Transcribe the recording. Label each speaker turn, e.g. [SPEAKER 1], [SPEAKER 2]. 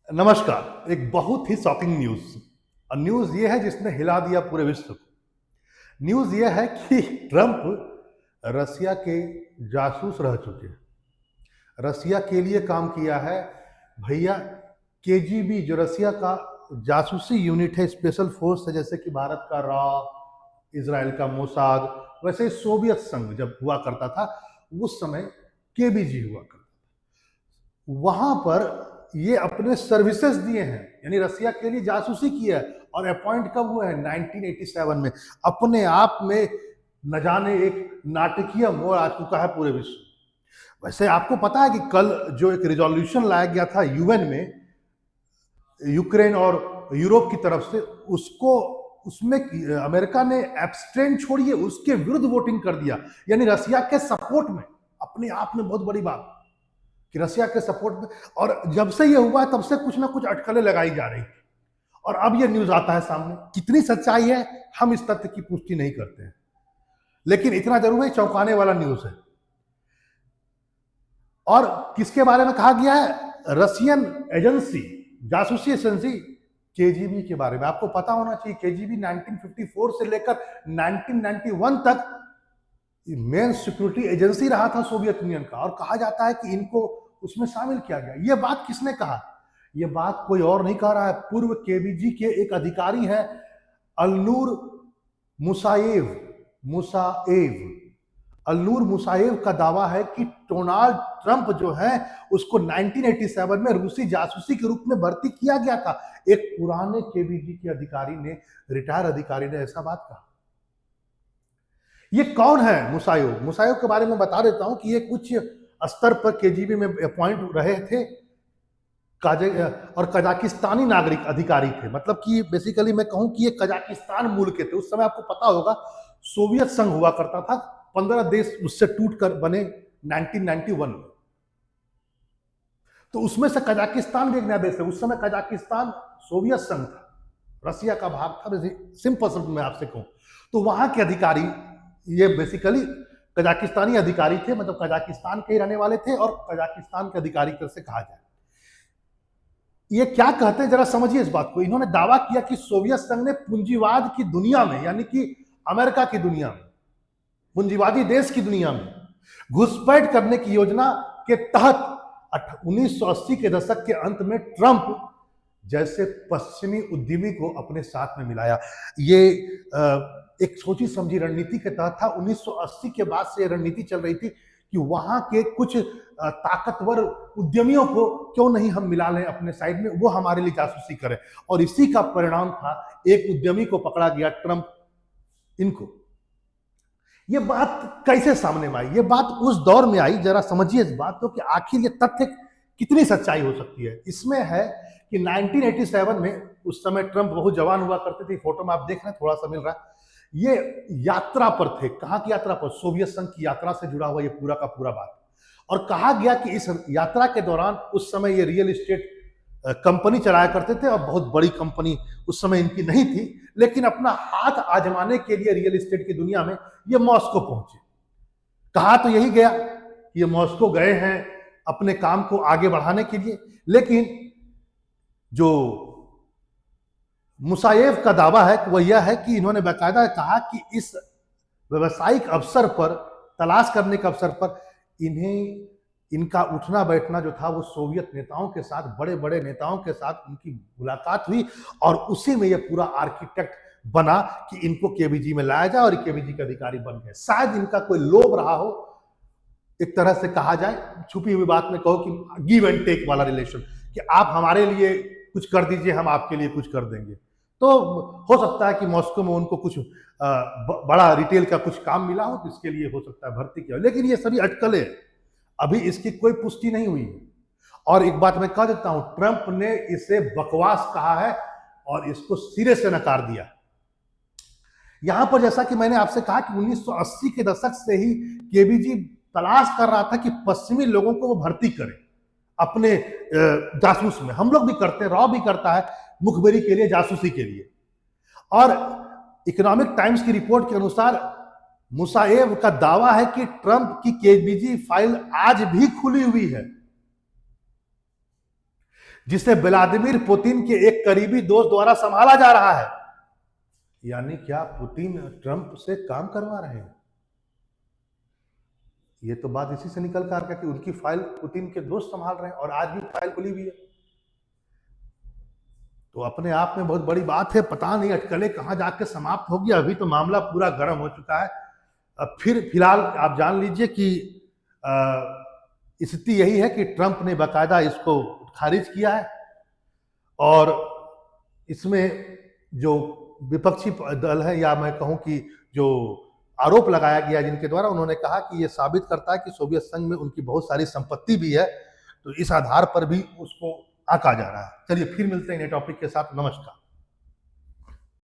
[SPEAKER 1] नमस्कार। एक बहुत ही शॉकिंग न्यूज ये है जिसने हिला दिया पूरे विश्व को। न्यूज ये है कि ट्रंप रसिया के जासूस रह चुके हैं, रसिया के लिए काम किया है। भैया, केजीबी जो रसिया का जासूसी यूनिट है, स्पेशल फोर्स है, जैसे कि भारत का रॉ, इसराइल का मोसाद, वैसे सोवियत संघ जब हुआ करता था उस समय केबीजी हुआ करता था। वहां पर ये अपने सर्विसेज दिए हैं, यानी रसिया के लिए जासूसी किया है। और अपॉइंट कब हुए हैं? 1987 में। अपने आप में न जाने एक नाटकीय मोड़ आ चुका है पूरे विश्व। वैसे आपको पता है कि कल जो एक रिजोल्यूशन लाया गया था यूएन में यूक्रेन और यूरोप की तरफ से, उसको उसमें अमेरिका ने एब्सटेन छोड़िए उसके विरुद्ध वोटिंग कर दिया, यानी रसिया के सपोर्ट में। अपने आप में बहुत बड़ी बात कि रसिया के सपोर्ट में। और जब से ये हुआ है तब से कुछ ना कुछ अटकलें लगाई जा रही थी, और अब ये न्यूज आता है सामने। कितनी सच्चाई है हम इस तथ्य की पुष्टि नहीं करते हैं, लेकिन इतना जरूर है, चौंकाने वाला न्यूज है। और किसके बारे में कहा गया है? रशियन एजेंसी, जासूसी एजेंसी केजीबी के बारे में। आपको पता होना चाहिए केजीबी 1954 से लेकर 1991 तक मेन सिक्योरिटी एजेंसी रहा था सोवियत यूनियन का, और कहा जाता है कि इनको उसमें शामिल किया गया। ये बात किसने कहा? ये बात कोई और नहीं कह रहा है, पूर्व केबीजी के एक अधिकारी है, अल्नूर मुसाएव मुसाएव अल्नूर मुसाएव का दावा है कि डोनाल्ड ट्रंप जो है उसको 1987 में रूसी जासूसी के रूप में भर्ती किया गया था। एक पुराने केबीजी के अधिकारी ने, रिटायर अधिकारी ने ऐसा बात कहा। ये कौन है मुसायोव? मुसायोव के बारे में बता देता हूं कि ये कुछ स्तर पर केजीबी में अपॉइंट रहे थे, और कजाकिस्तानी नागरिक अधिकारी थे। मतलब कि बेसिकली मैं कहूं कि ये कजाकिस्तान मूल के थे। उस समय आपको पता होगा सोवियत संघ हुआ करता था, 15 देश उससे टूट कर बने 1991 में। तो उसमें से कजाकिस्तान भी एक नया देश है। उस समय कजाकिस्तान सोवियत संघ था, रसिया का भाग था, सिंपल शब्द में आपसे कहूं तो। वहां के अधिकारी ये बेसिकली कजाकिस्तानी अधिकारी थे, मतलब कजाकिस्तान के ही रहने वाले थे, और कजाकिस्तान के अधिकारी से कहा जाए। ये क्या कहते हैं जरा समझिए इस बात को। इन्होंने दावा किया कि सोवियत संघ ने पूंजीवाद की दुनिया में, यानी कि अमेरिका की दुनिया में, पूंजीवादी देश की दुनिया में घुसपैठ करने की योजना के तहत 1980 के दशक के अंत में ट्रंप जैसे पश्चिमी उद्यमी को अपने साथ में मिलाया। ये एक सोची समझी रणनीति के तहत था। 1980 के बाद से रणनीति चल रही थी कि वहां के कुछ ताकतवर उद्यमियों को क्यों नहीं हम मिला लें अपने साइड में, वो हमारे लिए जासूसी करें। और इसी का परिणाम था, एक उद्यमी को पकड़ा गया, ट्रंप इनको। ये बात कैसे सामने में आई? ये बात उस दौर में आई, जरा समझिए इस बात को कि आखिर ये तथ्य कितनी सच्चाई हो सकती है। इसमें है कि 1987 में, उस समय ट्रंप बहुत जवान हुआ करते थे, फोटो में आप देख रहे हैं, थोड़ा सा मिल रहा है। ये यात्रा पर थे। कहां की यात्रा पर? सोवियत संघ की यात्रा से जुड़ा हुआ ये पूरा का पूरा बात। और कहा गया कि इस यात्रा के दौरान, उस समय ये रियल एस्टेट कंपनी चलाया करते थे, और बहुत बड़ी कंपनी उस समय इनकी नहीं थी, लेकिन अपना हाथ आजमाने के लिए रियल एस्टेट की दुनिया में ये मॉस्को पहुंचे। कहा तो यही गया कि ये मॉस्को गए हैं अपने काम को आगे बढ़ाने के लिए, लेकिन जो मुसायेव का दावा है वह यह है कि इन्होंने बाकायदा कहा कि इस व्यवसायिक अवसर पर, तलाश करने के अवसर पर, इनका उठना बैठना जो था वो सोवियत नेताओं के साथ, बड़े बड़े नेताओं के साथ उनकी मुलाकात हुई, और उसी में यह पूरा आर्किटेक्ट बना कि इनको केबीजी में लाया जाए, और केबीजी के अधिकारी बन गए। शायद इनका कोई लोभ रहा हो, एक तरह से कहा जाए, छुपी हुई बात में कहो कि गिव एंड टेक वाला रिलेशन, कि आप हमारे लिए कुछ कर दीजिए, हम आपके लिए कुछ कर देंगे। तो हो सकता है कि मॉस्को में उनको कुछ बड़ा रिटेल का कुछ काम मिला हो, तो इसके लिए हो सकता है भर्ती किया हो। लेकिन ये सभी अटकलें, अभी इसकी कोई पुष्टि नहीं हुई है। और एक बात मैं कह देता हूं, ट्रंप ने इसे बकवास कहा है और इसको सिरे से नकार दिया। यहां पर जैसा कि मैंने आपसे कहा कि 1980 के दशक से ही केबीजी तलाश कर रहा था कि पश्चिमी लोगों को वो भर्ती करे अपने जासूस में। हम लोग भी करते हैं, रॉ भी करता है मुखबिरी के लिए, जासूसी के लिए। और इकोनॉमिक टाइम्स की रिपोर्ट के अनुसार मुसाएव का दावा है कि ट्रंप की केबीजी फाइल आज भी खुली हुई है। जिसे व्लादिमीर पुतिन के एक करीबी दोस्त द्वारा संभाला जा रहा है। यानी क्या पुतिन ट्रंप से काम करवा रहे हैं? ये तो बात इसी से निकल कर आ गया कि उनकी फाइल पुतिन के दोस्त संभाल रहे हैं और आज भी फाइल खुली हुई है। तो अपने आप में बहुत बड़ी बात है। पता नहीं अटकलें कहां जाके समाप्त होगी। अभी तो मामला पूरा गर्म हो चुका है। अब फिर फिलहाल आप जान लीजिए कि स्थिति यही है कि ट्रंप ने बाकायदा इसको खारिज किया है और इसमें जो विपक्षी दल है, या मैं कहूं कि जो आरोप लगाया गया जिनके द्वारा, उन्होंने कहा कि यह साबित करता है कि सोवियत संघ में उनकी बहुत सारी संपत्ति भी है, तो इस आधार पर भी उसको आंका जा रहा है। चलिए फिर मिलते हैं नए टॉपिक के साथ। नमस्कार।